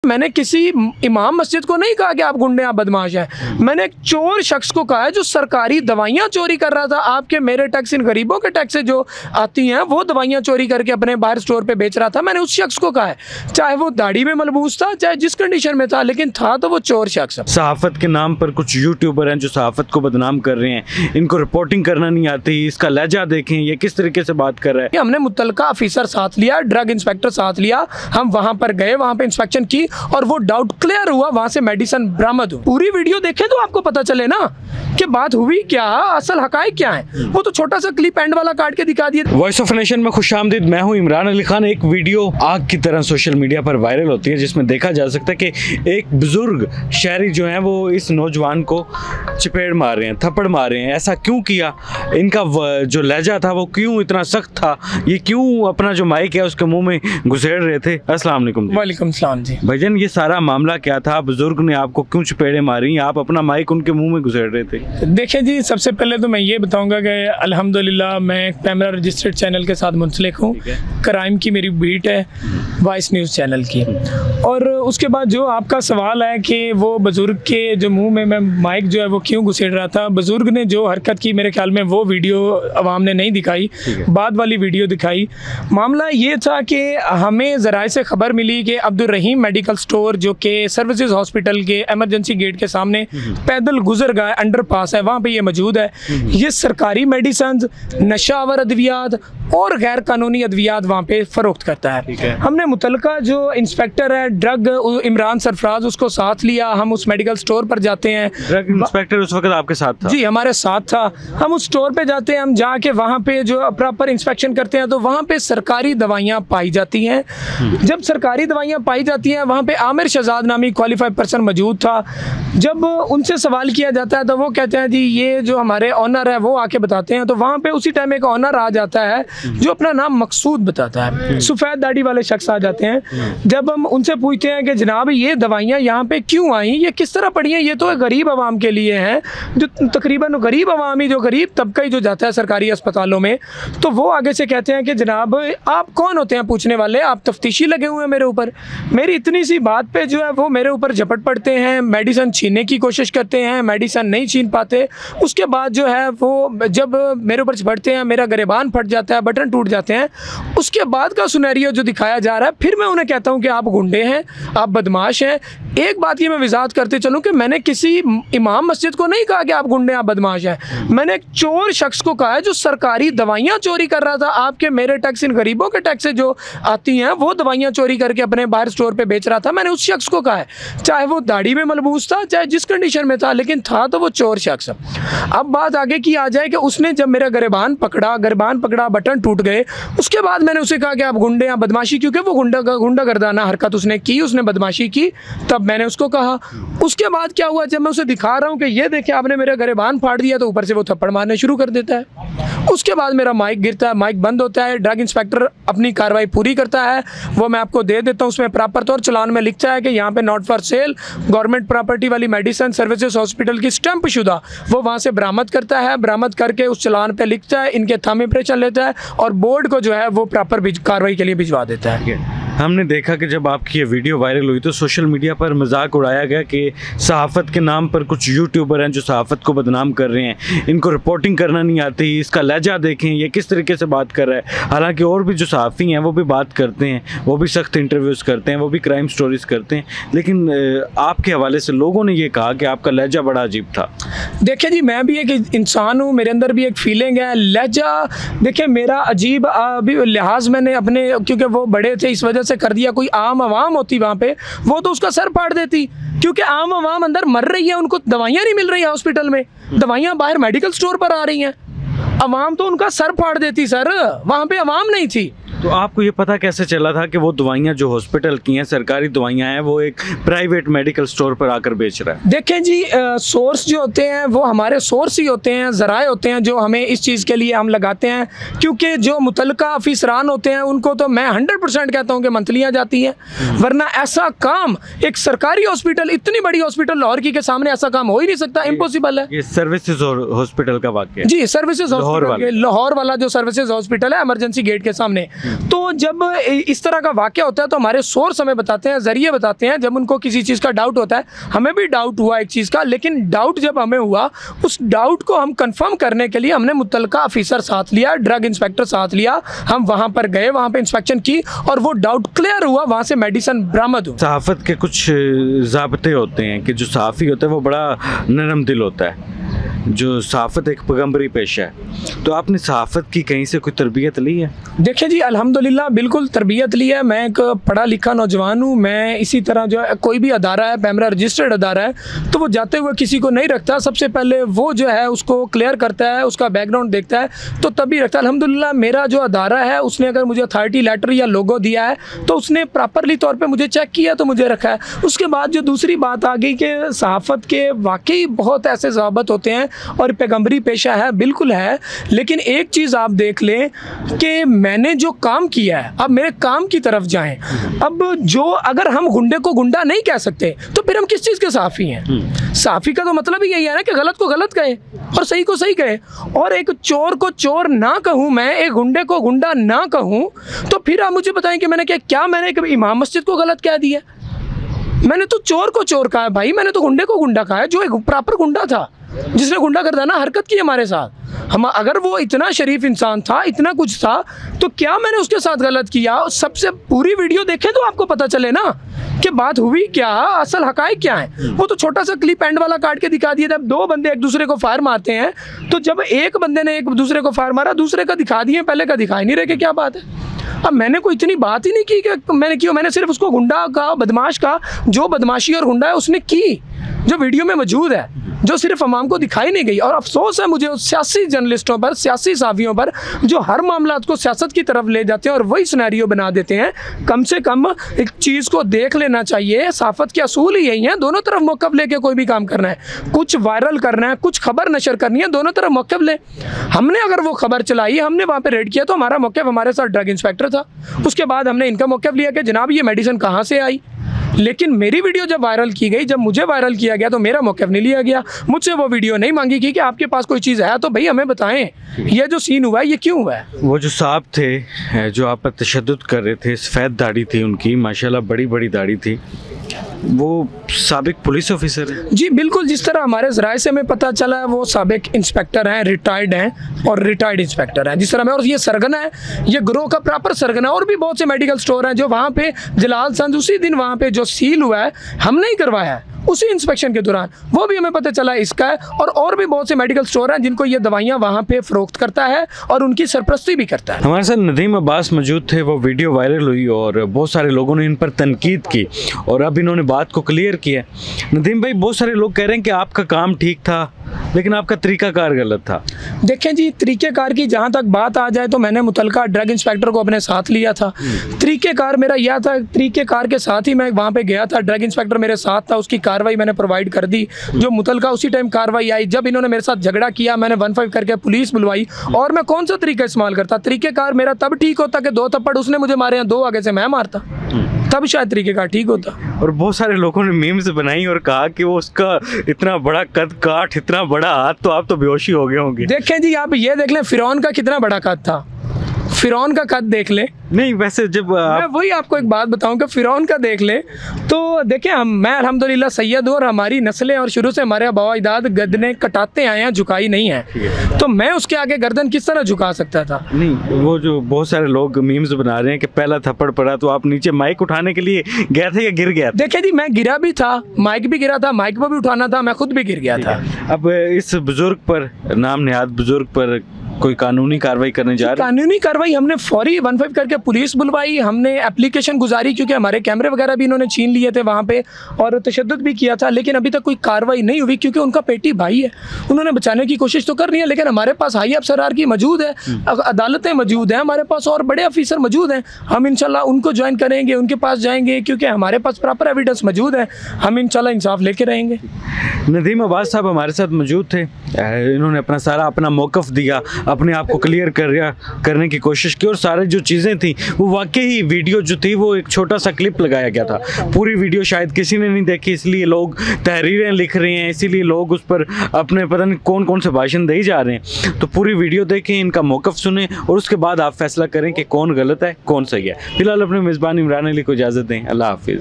मैंने किसी इमाम मस्जिद को नहीं कहा कि आप गुंडे, आप बदमाश हैं। मैंने एक चोर शख्स को कहा है जो सरकारी दवाइयाँ चोरी कर रहा था। आपके मेरे टैक्स, इन गरीबों के टैक्स से जो आती हैं वो दवाइयाँ चोरी करके अपने बाहर स्टोर पे बेच रहा था। मैंने उस शख्स को कहा है, चाहे वो दाढ़ी में मलबूस था, चाहे जिस कंडीशन में था, लेकिन था तो वो चोर शख्स। सहाफत के नाम पर कुछ यूट्यूबर हैं जो सहाफत को बदनाम कर रहे हैं, इनको रिपोर्टिंग करना नहीं आती। इसका लहजा देखें, ये किस तरीके से बात कर रहा है। हमने मुतलका ऑफिसर साथ लिया, ड्रग इंस्पेक्टर साथ लिया, हम वहां पर गए, वहां पे इंस्पेक्शन की और वो डाउट क्लियर हुआ, वहां से मेडिसिन बरामद हुई। पूरी वीडियो देखें तो आपको पता चले ना कि बात हुई क्या, असल हकायक क्या है। वो तो छोटा सा क्लिप एंड वाला काट के दिखा दिया। वॉइस ऑफ नेशन में खुशामदीद, मैं हूं इमरान अली खान। एक वीडियो आग की तरह सोशल मीडिया पर वायरल होती है जिसमें देखा जा सकता है कि एक बुजुर्ग शहरी जो है वो इस नौजवान को चपेट मार रहे हैं, थप्पड़ मार रहे हैं। ऐसा क्यों किया, इनका जो लहजा था वो क्यों इतना सख्त था, ये क्यों अपना जो माइक है उसके मुंह में घुसेड़ रहे थे। अस्सलाम वालेकुम। वालेकुम सलाम जी। भाईजान, ये सारा मामला क्या था? बुजुर्ग ने आपको क्यों चपेड़े मारी, आप अपना माइक उनके मुंह में घुसेड़ रहे थे? देखिए जी, सबसे पहले तो मैं ये बताऊंगा कि अल्हम्दुलिल्लाह मैं कैमरा रजिस्टर्ड चैनल के साथ मुंसलिक हूँ। क्राइम की मेरी बीट है वॉइस न्यूज़ चैनल की। और उसके बाद जो आपका सवाल है कि वो बुज़ुर्ग के जो मुंह में मैं माइक जो है वो क्यों घुसेड़ रहा था, बुज़ुर्ग ने जो हरकत की मेरे ख्याल में वो वीडियो अवाम ने नहीं दिखाई, बाद वाली वीडियो दिखाई। मामला ये था कि हमें ज़राए से ख़बर मिली कि अब्दुल रहीम मेडिकल स्टोर जो कि सर्विसेज हॉस्पिटल के एमरजेंसी गेट के सामने पैदल गुजर गया, अंडर पास है, वहाँ पे ये मौजूद है। ये सरकारी मेडिसिन, नशावर अद्वियात और गैर कानूनी अद्वियात वहाँ पे फ़रोख्त करता है। हमने मुतलका जो इंस्पेक्टर है ड्रग इमरान सरफराज, उसको साथ लिया। हम उस मेडिकल स्टोर पर जाते हैं। ड्रग इंस्पेक्टर उस वक्त आपके साथ था? जी, हमारे साथ था। हम उस स्टोर पे जाते हैं, हम जाके वहाँ पे जो प्रॉपर इंस्पेक्शन करते हैं तो वहाँ पे सरकारी दवाइयाँ पाई जाती हैं। जब सरकारी दवाइयाँ पाई जाती हैं, वहाँ पे आमिर शहजाद नामी क्वालिफाइड पर्सन मौजूद था। जब उनसे सवाल किया जाता है तो वो कहते हैं जी ये जो हमारे ऑनर है वो आके बताते हैं। तो वहाँ पे उसी टाइम एक ऑनर आ जाता है जो अपना नाम मकसूद बताता है, सफ़ेद दाढ़ी वाले शख्स आ जाते हैं। जब हम उनसे पूछते हैं कि जनाब ये दवाइयाँ यहाँ पे क्यों आई, ये किस तरह पड़ी हैं, ये तो गरीब आवाम के लिए हैं, जो तकरीबन गरीब आवामी, जो गरीब तबका ही जो जाता है सरकारी अस्पतालों में। तो वो आगे से कहते हैं कि जनाब आप कौन होते हैं पूछने वाले, आप तफ्तीशी लगे हुए हैं मेरे ऊपर। मेरी इतनी सी बात पे जो है वो मेरे ऊपर झपट पड़ते हैं, मेडिसिन छीनने की कोशिश करते हैं, मेडिसिन नहीं छीन पाते। उसके बाद जो है वो जब मेरे ऊपर झपटते हैं, मेरा गिरेबान फट जाता है, बटन टूट जाते हैं। उसके बाद का सिनेरियो जो दिखाया जा रहा है, फिर मैं उन्हें कहता हूँ कि आप गुंडे हैं, आप बदमाश हैं। एक बात ये मैं वजाहत करते चलूँ कि मैंने किसी इमाम मस्जिद को नहीं कहा कि आप गुंडे, आप बदमाश हैं। मैंने एक चोर शख्स को कहा है जो सरकारी दवाइयाँ चोरी कर रहा था। आपके मेरे टैक्स, इन गरीबों के टैक्स से जो आती हैं वो दवाइयाँ चोरी करके अपने बाहर स्टोर पे बेच रहा था। मैंने उस शख्स को कहा है, चाहे वो दाढ़ी में मलबूस था, चाहे जिस कंडीशन में था, लेकिन था तो वो चोर शख्स। अब बात आगे की आ जाए कि उसने जब मेरा गिरेबान पकड़ा, बटन टूट गए। उसके बाद मैंने उसे कहा कि आप गुंडे, आप बदमाशी, क्योंकि वो गुंडागर्दाना हरकत उसने की, उसने बदमाशी की, तब मैंने उसको कहा। उसके बाद क्या हुआ, जब मैं उसे दिखा रहा हूँ कि ये देखे आपने मेरा गिरेबान फाड़ दिया, तो ऊपर से वो थप्पड़ मारने शुरू कर देता है। उसके बाद मेरा माइक गिरता है, माइक बंद होता है। ड्रग इंस्पेक्टर अपनी कार्रवाई पूरी करता है, वो मैं आपको दे देता हूँ। उसमें प्रॉपर तौर चलान में लिखता है कि यहाँ पे not for sale, government property वाली मेडिसिन सर्विसेज हॉस्पिटल की स्टैंप शुदा, वो वहाँ से बरामद करता है। बरामद करके उस चलान पे लिखता है, इनके थंब इंप्रेशन लेता है और बोर्ड को जो है वो प्रॉपर कार्रवाई के लिए भिजवा देता है। हमने देखा कि जब आपकी ये वीडियो वायरल हुई तो सोशल मीडिया पर मजाक उड़ाया गया कि सहाफ़त के नाम पर कुछ यूट्यूबर हैं जो सहाफ़त को बदनाम कर रहे हैं, इनको रिपोर्टिंग करना नहीं आती। इसका लहजा देखें, ये किस तरीके से बात कर रहा है। हालांकि और भी जो सहाफ़ी हैं वो भी बात करते हैं, वो भी सख्त इंटरव्यूज़ करते हैं, वो भी क्राइम स्टोरीज़ करते हैं, लेकिन आपके हवाले से लोगों ने ये कहा कि आपका लहजा बड़ा अजीब था। देखिए जी, मैं भी एक इंसान हूँ, मेरे अंदर भी एक फीलिंग है। लहजा देखिए मेरा अजीब अभी लिहाज मैंने अपने, क्योंकि वो बड़े थे इस वजह से कर दिया। कोई आम आवाम होती वहाँ पे, वो तो उसका सर फाड़ देती, क्योंकि आम आवाम अंदर मर रही है, उनको दवाइयाँ नहीं मिल रही है हॉस्पिटल में, दवाइयाँ बाहर मेडिकल स्टोर पर आ रही हैं। आवाम तो उनका सर फाड़ देती सर, वहाँ पे आवाम नहीं थी। तो आपको ये पता कैसे चला था कि वो दवाइयाँ जो हॉस्पिटल की हैं, सरकारी दवाइयाँ हैं, वो एक प्राइवेट मेडिकल स्टोर पर आकर बेच रहा है? देखें जी, सोर्स जो होते हैं वो हमारे सोर्स ही होते हैं, ज़राए होते हैं जो हमें इस चीज़ के लिए हम लगाते हैं। क्योंकि जो मुतलका अफसरान होते हैं उनको तो मैं 100% कहता हूँ कि मंथलियाँ जाती हैं, वरना ऐसा काम एक सरकारी हॉस्पिटल, इतनी बड़ी हॉस्पिटल लाहौर की के सामने ऐसा काम हो ही नहीं सकता, इम्पॉसिबल है। ये सर्विसेज हॉस्पिटल का वाक़या जी, सर्विसेज हॉस्पिटल, लाहौर वाला जो सर्विसेज हॉस्पिटल है एमरजेंसी गेट के सामने, तो जब इस तरह का वाक़या होता है तो हमारे सोर्स हमें बताते हैं, ज़रिए बताते हैं, जब उनको किसी चीज़ का डाउट होता है, हमें भी डाउट हुआ एक चीज़ का, लेकिन डाउट जब हमें हुआ उस डाउट को हम कंफर्म करने के लिए हमने मुतल्लिका ऑफिसर साथ लिया, ड्रग इंस्पेक्टर साथ लिया, हम वहाँ पर गए, वहाँ पर इंस्पेक्शन की और वो डाउट क्लियर हुआ, वहाँ से मेडिसिन बरामद हुआ। सहाफ़त के कुछ ज़ाब्ते होते हैं कि जो सहाफ़ी होता है वो बड़ा नरम दिल होता है, जो सहाफ़त एक पैगम्बरी पेशा है, तो आपने सहाफ़त की कहीं से कोई तरबियत ली है? देखिए जी, अल्हम्दुलिल्लाह बिल्कुल तरबियत ली है। मैं एक पढ़ा लिखा नौजवान हूँ। मैं इसी तरह जो है कोई भी अदारा है, पैमरा रजिस्टर्ड अदारा है, तो वो जाते हुए किसी को नहीं रखता, सबसे पहले वो जो है उसको क्लियर करता है, उसका बैकग्राउंड देखता है, तो तभी रखता है। अल्हम्दुलिल्लाह मेरा जो अदारा है उसने अगर मुझे अथॉरिटी लेटर या लोगो दिया है तो उसने प्रॉपरली तौर पर मुझे चेक किया तो मुझे रखा है। उसके बाद जो दूसरी बात आ गई कि सहाफ़त के वाकई बहुत ऐसे ज़ाबत होते हैं और पैगम्बरी पेशा है, बिल्कुल है, लेकिन एक चीज़ आप देख लें कि मैंने जो काम किया है, अब मेरे काम की तरफ जाएं। अब जो अगर हम गुंडे को गुंडा नहीं कह सकते तो फिर हम किस चीज़ के सहाफ़ी हैं? सहाफ़ी का तो मतलब ही यही है ना कि गलत को गलत कहे और सही को सही कहे, और एक चोर को चोर ना कहूँ मैं, एक गुंडे को गुंडा ना कहूँ, तो फिर आप मुझे बताएं कि मैंने क्या मैंने एक इमाम मस्जिद को गलत कह दिया? मैंने तो चोर को चोर कहा है भाई, मैंने तो गुंडे को गुंडा कहा है, जो एक प्रॉपर गुंडा था, जिसने गुंडा गर्दाना हरकत की हमारे साथ। हम अगर वो इतना शरीफ इंसान था, इतना कुछ था, तो क्या मैंने उसके साथ गलत किया? सबसे पूरी वीडियो देखें तो आपको पता चले ना कि बात हुई क्या, असल हकायक क्या है। वो तो छोटा सा क्लिप एंड वाला काट के दिखा दिया। जब दो बंदे एक दूसरे को फायर मारते हैं, तो जब एक बंदे ने एक दूसरे को फायर मारा, दूसरे का दिखा दिए, पहले का दिखा ही नहीं रहे कि क्या बात है। अब मैंने कोई इतनी बात ही नहीं की कि मैंने क्यों, मैंने सिर्फ उसको गुंडा का, बदमाश का, जो बदमाशी और गुंडा है उसने की, जो वीडियो में मौजूद है, जो सिर्फ अवाम को दिखाई नहीं गई। और अफसोस है मुझे उस सियासी जर्नलिस्टों पर, सियासी साफियों पर, जो हर मामला को सियासत की तरफ ले जाते हैं और वही सिनेरियो बना देते हैं। कम से कम एक चीज़ को देख लेना चाहिए। सहाफ़त के असूल ही यही हैं, दोनों तरफ मौक़िफ़ लेके कोई भी काम करना है, कुछ वायरल करना है, कुछ खबर नशर करनी है, दोनों तरफ मौक़िफ़ ले। हमने अगर वो खबर चलाई, हमने वहाँ पर रेड किया, तो हमारा मौक़िफ़, हमारे साथ ड्रग इंस्पेक्टर था, उसके बाद हमने इनका मौक़िफ़ लिया कि जनाब ये मेडिसिन कहाँ से आई। लेकिन मेरी वीडियो जब वायरल की गई, जब मुझे वायरल किया गया, तो मेरा मौक़िफ़ नहीं लिया गया। मुझसे वो वीडियो नहीं मांगी गई कि आपके पास कोई चीज़ है तो भाई हमें बताएं, ये जो सीन हुआ है ये क्यों हुआ है। वो जो साहब थे जो आप पर तशद्दुद कर रहे थे, सफ़ेद दाढ़ी थी उनकी, माशाल्लाह बड़ी बड़ी दाढ़ी थी, वो साबिक पुलिस ऑफिसर है? जी बिल्कुल, जिस तरह हमारे ज़राए से हमें पता चला है, वो साबिक इंस्पेक्टर हैं, रिटायर्ड हैं और रिटायर्ड इंस्पेक्टर हैं, जिस तरह में। और ये सरगना है, ये ग्रोह का प्रॉपर सरगना है। और भी बहुत से मेडिकल स्टोर हैं जो वहाँ पे जलाल संज उसी दिन वहाँ पे जो सील हुआ है हमने ही करवाया है, उसी इंस्पेक्शन के दौरान, वो भी हमें पता चला इसका है। और भी बहुत से मेडिकल स्टोर हैं जिनको ये दवाइयाँ वहाँ पे फ़रोख्त करता है और उनकी सरपरस्ती भी करता है। हमारे साथ नदीम अब्बास मौजूद थे, वो वीडियो वायरल हुई और बहुत सारे लोगों ने इन पर तनकीद की और अब इन्होंने बात को क्लियर किया। नदीम भाई, बहुत सारे लोग कह रहे हैं कि आपका काम ठीक था लेकिन आपका तरीक़ाकार गलत था। देखें जी, तरीक़ेकार की जहाँ तक बात आ जाए तो मैंने मुतल्लिका ड्रग इंस्पेक्टर को अपने साथ लिया था। तरीक़ेकार मेरा यह था, तरीक़ेकार के साथ ही मैं वहाँ पे गया था, ड्रग इंस्पेक्टर मेरे साथ था, उसकी कार्रवाई मैंने प्रोवाइड कर दी। जो मुतल्लिका उसी टाइम कार्रवाई आई, जब इन्होंने मेरे साथ झगड़ा किया मैंने 15 करके पुलिस बुलवाई। और मैं कौन सा तरीका इस्तेमाल करता? तरीक़ेकार मेरा तब ठीक होता कि 2 थप्पड़ उसने मुझे मारे हैं, 2 आगे से मैं मारता, तब शायद तरीक़ेकार ठीक होता। और बहुत सारे लोगों ने मीम्स बनाई और कहा कि वो उसका इतना बड़ा कद काठ, इतना बड़ा हाथ, तो आप तो बेहोशी हो गए होंगे। देखें जी, आप ये देख लें फ़िरौन का कितना बड़ा कद था, फ़िरौन का कद देख ले। नहीं, वैसे जब मैं वही आपको एक बात बताऊं कि फ़िरौन का देख ले तो देखें, मैं अल्हम्दुलिल्लाह सैयद हूँ और हमारी नस्लें और शुरू से हमारे आबा अजदाद गर्दनें कटाते आए हैं, झुकाई नहीं है, तो मैं उसके आगे गर्दन किस तरह झुका सकता था? नहीं, वो जो बहुत सारे लोग मीम्स बना रहे हैं कि पहला थप्पड़ पड़ा तो आप नीचे माइक उठाने के लिए गए थे या गिर गया? देखिए जी, मैं गिरा भी था, माइक भी गिरा था, माइक पर भी उठाना था, मैं खुद भी गिर गया था। अब इस बुजुर्ग पर, नाम नेहाद बुजुर्ग पर कोई कानूनी कार्रवाई करने जा रहे? कानूनी कार्रवाई हमने फौरी 15 करके पुलिस बुलवाई, हमने एप्लीकेशन गुजारी क्योंकि हमारे कैमरे वगैरह भी इन्होंने छीन लिए थे वहाँ पे और तशद्दुद भी किया था, लेकिन अभी तक कोई कार्रवाई नहीं हुई क्योंकि उनका पेटी भाई है, उन्होंने बचाने की कोशिश तो कर रही है। लेकिन हमारे पास हाई अफसरार की मौजूद है, अदालतें मौजूद हैं हमारे पास और बड़े ऑफिसर मौजूद हैं, हम इंशाल्लाह उनको ज्वाइन करेंगे, उनके पास जाएंगे क्योंकि हमारे पास प्रॉपर एविडेंस मौजूद है, हम इंशाल्लाह इंसाफ लेके रहेंगे। नदीम अब्बास साहब हमारे साथ मौजूद थे, इन्होंने अपना सारा अपना मौक़िफ़ दिया, अपने आप को क्लियर करने की कोशिश की, और सारी जो चीज़ें थी वो वाकई ही वीडियो जो थी वो एक छोटा सा क्लिप लगाया गया था, पूरी वीडियो शायद किसी ने नहीं देखी, इसलिए लोग तहरीरें लिख रहे हैं, इसीलिए लोग उस पर अपने पता नहीं कौन कौन से भाषण दे जा रहे हैं। तो पूरी वीडियो देखें, इनका मौक़िफ़ सुने और उसके बाद आप फैसला करें कि कौन गलत है कौन सही है। फिलहाल अपने मेज़बान इमरान अली को इजाज़त दें। अल्लाह हाफिज़।